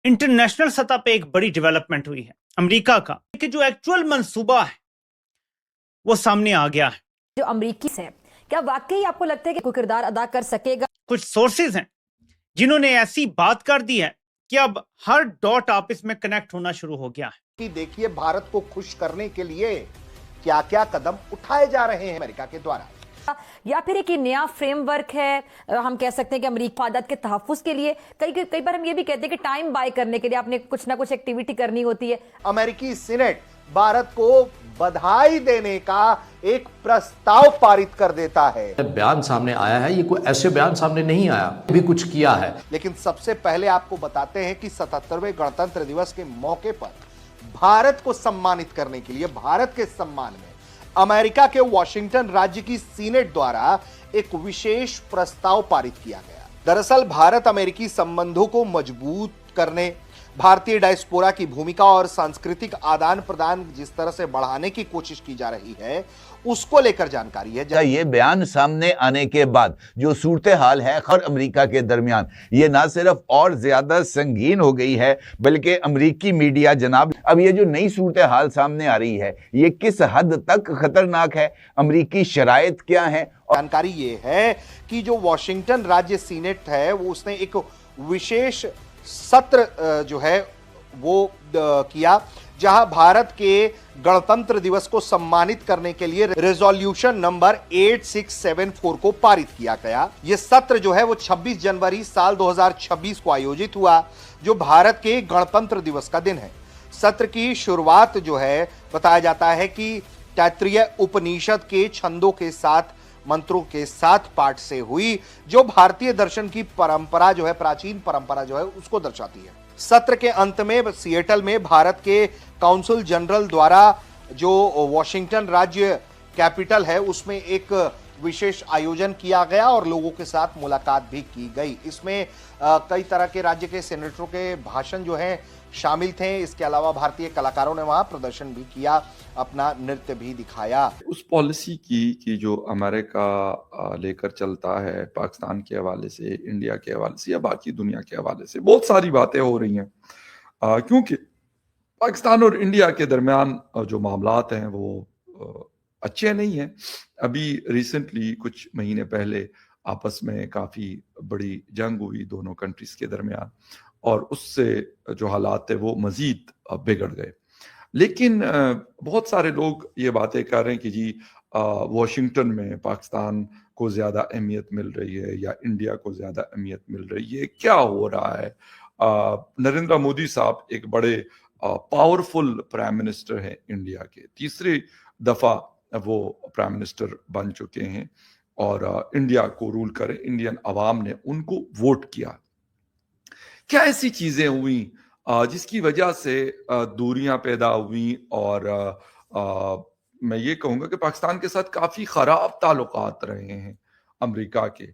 International सतह पे एक बड़ी डेवलपमेंट हुई है अमेरिका का कि जो एक्चुअल मंसूबा है वो सामने आ गया है। जो अमेरिकी है, क्या वाकई आपको लगता है कि कोई किरदार अदा कर सकेगा? कुछ सोर्सेज हैं जिन्होंने ऐसी बात कर दी है कि अब हर डॉट आपस में कनेक्ट होना शुरू हो गया है कि देखिए भारत को खुश करने के लिए क्या क्या कदम उठाए जा रहे हैं अमेरिका के द्वारा, या फिर एक नया फ्रेमवर्क है। हम कह सकते हैं कि अमेरिकी मदद के तहफ्फुज के लिए कई बार हम ये भी कहते हैं कि टाइम बाय करने के लिए आपने कुछ ना कुछ एक्टिविटी करनी होती है। अमेरिकी सीनेट भारत को बधाई देने का एक प्रस्ताव पारित कर देता है। बयान सामने आया है, ये कोई ऐसे बयान सामने नहीं आया, भी कुछ किया है। लेकिन सबसे पहले आपको बताते हैं कि 77वें गणतंत्र दिवस के मौके पर भारत को सम्मानित करने के लिए भारत के सम्मान में अमेरिका के वॉशिंगटन राज्य की सीनेट द्वारा एक विशेष प्रस्ताव पारित किया गया। दरअसल भारत अमेरिकी संबंधों को मजबूत करने, भारतीय डायस्पोरा की भूमिका और सांस्कृतिक आदान प्रदान जिस तरह से बढ़ाने की कोशिश की जा रही है उसको लेकर जानकारी है। ये बयान सामने आने के बाद जो सूरत हाल है और अमेरिका के दरमियान ये ना सिर्फ और ज्यादा संगीन हो गई है बल्कि अमेरिकी मीडिया जनाब अब ये जो नई सूरत हाल सामने आ रही है ये किस हद तक खतरनाक है, अमेरिकी शराइत क्या है। जानकारी ये है कि जो वॉशिंगटन राज्य सीनेट है वो उसने एक विशेष सत्र जो है वो किया जहां भारत के गणतंत्र दिवस को सम्मानित करने के लिए रेजोल्यूशन नंबर 8674 को पारित किया गया। यह सत्र जो है वो 26 जनवरी साल 2026 को आयोजित हुआ जो भारत के गणतंत्र दिवस का दिन है। सत्र की शुरुआत जो है बताया जाता है कि तैत्तिरीय उपनिषद के छंदों के साथ मंत्रों के साथ पाठ से हुई जो भारतीय दर्शन की परंपरा जो है, प्राचीन परंपरा जो है उसको दर्शाती है। सत्र के अंत में सिएटल में भारत के काउंसिल जनरल द्वारा जो वॉशिंगटन राज्य कैपिटल है उसमें एक विशेष आयोजन किया गया और लोगों के साथ मुलाकात भी की गई। इसमें कई तरह के राज्य के सेनेटरों के भाषण जो हैं शामिल थे। इसके अलावा भारतीय कलाकारों ने वहां प्रदर्शन भी किया, अपना नृत्य भी दिखाया। उस पॉलिसी की जो अमेरिका लेकर चलता है पाकिस्तान के हवाले से, इंडिया के हवाले से या बाकी दुनिया के हवाले से बहुत सारी बातें हो रही हैं क्योंकि पाकिस्तान और इंडिया के दरमियान जो मामलात हैं वो अच्छे नहीं हैं। अभी रिसेंटली कुछ महीने पहले आपस में काफ़ी बड़ी जंग हुई दोनों कंट्रीज के दरमियान और उससे जो हालात थे वो मज़ीद बिगड़ गए। लेकिन बहुत सारे लोग ये बातें कर रहे हैं कि जी वॉशिंगटन में पाकिस्तान को ज़्यादा अहमियत मिल रही है या इंडिया को ज़्यादा अहमियत मिल रही है, क्या हो रहा है। नरेंद्र मोदी साहब एक बड़े पावरफुल प्राइम मिनिस्टर हैं इंडिया के, तीसरी दफ़ा वो प्राइम मिनिस्टर बन चुके हैं और इंडिया को रूल करें, इंडियन अवाम ने उनको वोट किया। क्या ऐसी चीज़ें हुई जिसकी वजह से दूरियां पैदा हुई और मैं ये कहूँगा कि पाकिस्तान के साथ काफ़ी ख़राब ताल्लुकात रहे हैं अमेरिका के।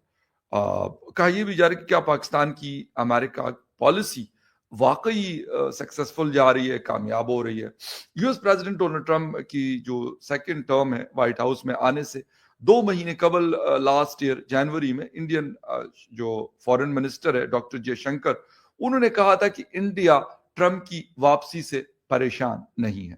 कहा यह भी जा रहा है कि क्या पाकिस्तान की अमेरिका पॉलिसी वाकई सक्सेसफुल जा रही है, कामयाब हो रही है। यूएस प्रेसिडेंट डोनाल्ड ट्रंप की जो सेकंड टर्म है व्हाइट हाउस में आने से 2 महीने कबल लास्ट ईयर जनवरी में इंडियन जो फॉरेन मिनिस्टर है डॉक्टर जयशंकर, उन्होंने कहा था कि इंडिया ट्रंप की वापसी से परेशान नहीं है।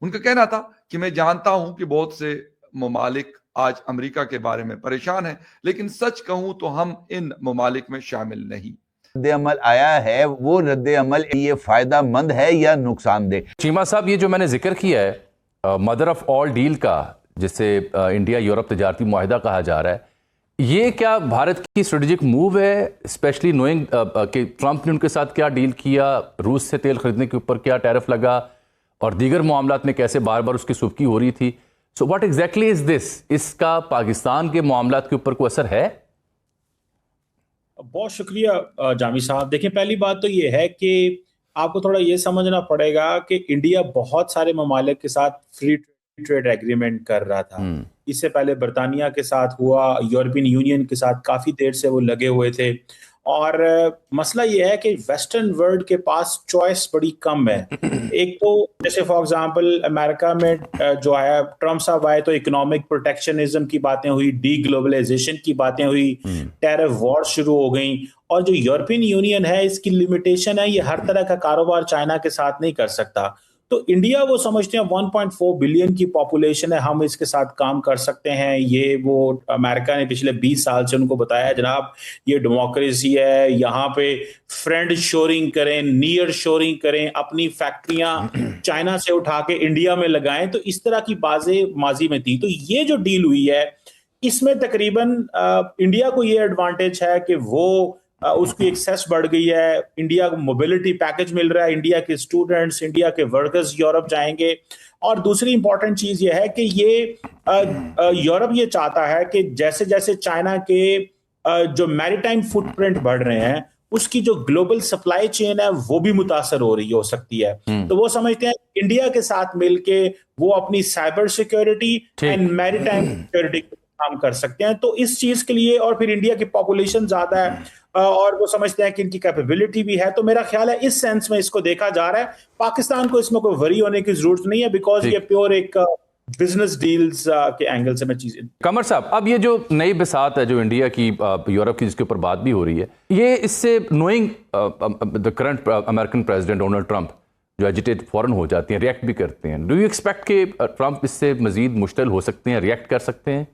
उनका कहना था कि मैं जानता हूं कि बहुत से ममालिक आज अमेरिका के बारे में परेशान हैं, लेकिन सच कहूं तो हम इन ममालिक में शामिल नहीं। रद्द अमल आया है वो रद्द अमल ये फायदा मंद है या नुकसानदेह? चीमा साहब, ये जो मैंने जिक्र किया है मदर ऑफ ऑल डील का, जिसे इंडिया यूरोप तजारती मुआहिदा कहा जा रहा है, ये क्या भारत की स्ट्रेटेजिक मूव है, स्पेशली नोइंग कि ट्रंप ने उनके साथ क्या डील किया, रूस से तेल खरीदने के ऊपर क्या टैरिफ लगा और दीगर मामलात में कैसे बार बार उसकी सुबकी हो रही थी। So what exactly is this? इसका पाकिस्तान के मामलात के ऊपर कोई असर है? बहुत शुक्रिया जामी साहब। देखिए, पहली बात तो ये है कि आपको थोड़ा ये समझना पड़ेगा कि इंडिया बहुत सारे ममालिक के साथ फ्री ट्रेड एग्रीमेंट कर रहा था। इससे पहले बरतानिया के साथ हुआ, यूरोपियन यूनियन के साथ काफी देर से वो लगे हुए थे और मसला ये है कि वेस्टर्न वर्ल्ड के पास चॉइस बड़ी कम है। एक तो जैसे फॉर एग्जांपल अमेरिका में जो है ट्रम्प साहब आए तो इकोनॉमिक प्रोटेक्शनिज्म की बातें हुई, डी ग्लोबलाइजेशन की बातें हुई, टैरिफ वॉर शुरू हो गई, और जो यूरोपियन यूनियन है इसकी लिमिटेशन है, ये हर तरह का कारोबार चाइना के साथ नहीं कर सकता। तो इंडिया वो समझते हैं 1.4 बिलियन की पॉपुलेशन है, हम इसके साथ काम कर सकते हैं। ये वो अमेरिका ने पिछले 20 साल से उनको बताया है जनाब ये डेमोक्रेसी है, यहाँ पे फ्रेंड शोरिंग करें, नियर शोरिंग करें, अपनी फैक्ट्रियां चाइना से उठा के इंडिया में लगाएं। तो इस तरह की बातें माजी में थी। तो ये जो डील हुई है इसमें तकरीबन इंडिया को ये एडवांटेज है कि वो उसकी एक्सेस बढ़ गई है, इंडिया को मोबिलिटी पैकेज मिल रहा है, इंडिया के स्टूडेंट्स, इंडिया के वर्कर्स यूरोप जाएंगे। और दूसरी इंपॉर्टेंट चीज ये है कि ये यूरोप ये चाहता है कि जैसे जैसे चाइना के जो मैरीटाइम फुटप्रिंट बढ़ रहे हैं उसकी जो ग्लोबल सप्लाई चेन है वो भी मुतासर हो सकती है। तो वो समझते हैं इंडिया के साथ मिलके वो अपनी cyber security and maritime security काम कर सकते हैं। तो इस चीज के लिए, और फिर इंडिया की पॉपुलेशन ज्यादा है और वो समझते हैं कि इनकी कैपेबिलिटी भी है। तो मेरा ख्याल है इस सेंस में इसको देखा जा रहा है। पाकिस्तान को इसमें कोई वरी होने की जरूरत नहीं है, बिकॉज ये प्योर एक बिजनेस डील्स के एंगल से मैं चीजें। कमर साहब, अब ये जो नई बिसात है जो इंडिया की यूरोप की, जिसके ऊपर बात भी हो रही है, ये इससे knowing the current American president Donald Trump जो एजिटेट फॉरन हो जाती हैं, रिएक्ट भी करते हैं, डू यू एक्सपेक्ट कि ट्रंप इससे मजीद मुश्किल हो सकते हैं, रिएक्ट कर सकते हैं?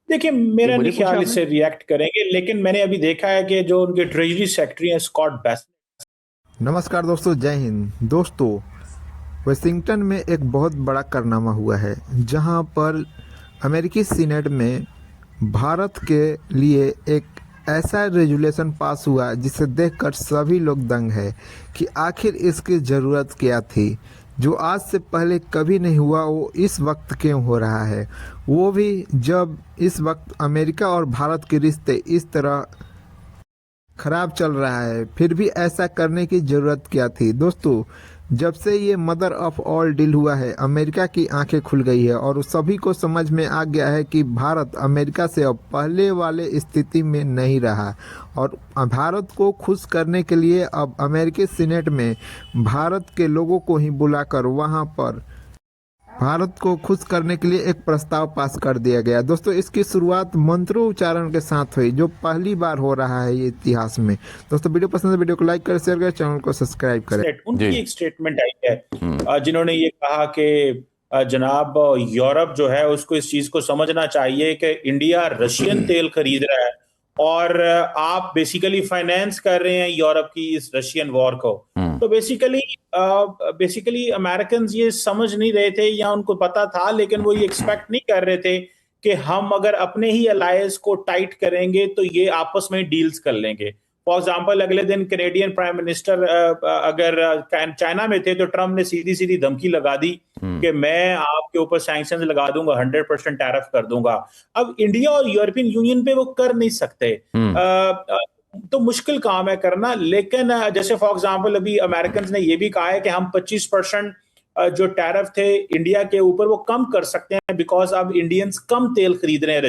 देखिए, मेरा नहीं ख्याल इससे रिएक्ट करेंगे, लेकिन मैंने अभी देखा है कि जो उनके ट्रेजरी सेक्रेटरी हैं स्कॉट बेसेंट। नमस्कार दोस्तों, जय हिंद। दोस्तों, वाशिंगटन में एक बहुत बड़ा कारनामा हुआ है जहां पर अमेरिकी सीनेट में भारत के लिए एक ऐसा रेजुलेशन पास हुआ जिसे देखकर सभी लोग दंग है कि आखिर इसकी ज़रूरत क्या थी। जो आज से पहले कभी नहीं हुआ वो इस वक्त क्यों हो रहा है, वो भी जब इस वक्त अमेरिका और भारत के रिश्ते इस तरह खराब चल रहा है। फिर भी ऐसा करने की ज़रूरत क्या थी। दोस्तों, जब से ये मदर ऑफ ऑल डील हुआ है अमेरिका की आंखें खुल गई है और सभी को समझ में आ गया है कि भारत अमेरिका से अब पहले वाले स्थिति में नहीं रहा और भारत को खुश करने के लिए अब अमेरिकी सीनेट में भारत के लोगों को ही बुलाकर वहां पर भारत को खुश करने के लिए एक प्रस्ताव पास कर दिया गया। दोस्तों, इसकी शुरुआत मंत्रोच्चारण के साथ हुई जो पहली बार हो रहा है ये इतिहास में। दोस्तों, वीडियो पसंद है वीडियो को लाइक करें, शेयर करें, चैनल को सब्सक्राइब करें। उनकी एक स्टेटमेंट आई है जिन्होंने ये कहा कि जनाब यूरोप जो है उसको इस चीज को समझना चाहिए कि इंडिया रशियन तेल खरीद रहा है और आप बेसिकली फाइनेंस कर रहे हैं यूरोप की इस रशियन वॉर को। तो बेसिकली अमेरिकन ये समझ नहीं रहे थे, या उनको पता था लेकिन वो ये एक्सपेक्ट नहीं कर रहे थे कि हम अगर अपने ही अलायंस को टाइट करेंगे तो ये आपस में डील्स कर लेंगे। फॉर एग्जांपल, अगले दिन कैनेडियन प्राइम मिनिस्टर अगर चाइना में थे तो ट्रम्प ने सीधी सीधी धमकी लगा दी कि मैं आपके ऊपर सैंक्शंस लगा दूंगा, 100% टैरिफ कर दूंगा। अब इंडिया और यूरोपियन यूनियन पे वो कर नहीं सकते, तो मुश्किल काम है करना। लेकिन जैसे फॉर एग्जांपल अभी अमेरिकन ने ये भी कहा है कि हम 25% जो टैरिफ थे इंडिया के ऊपर वो कम कर सकते हैं, बिकॉज अब इंडियंस कम तेल खरीद रहे हैं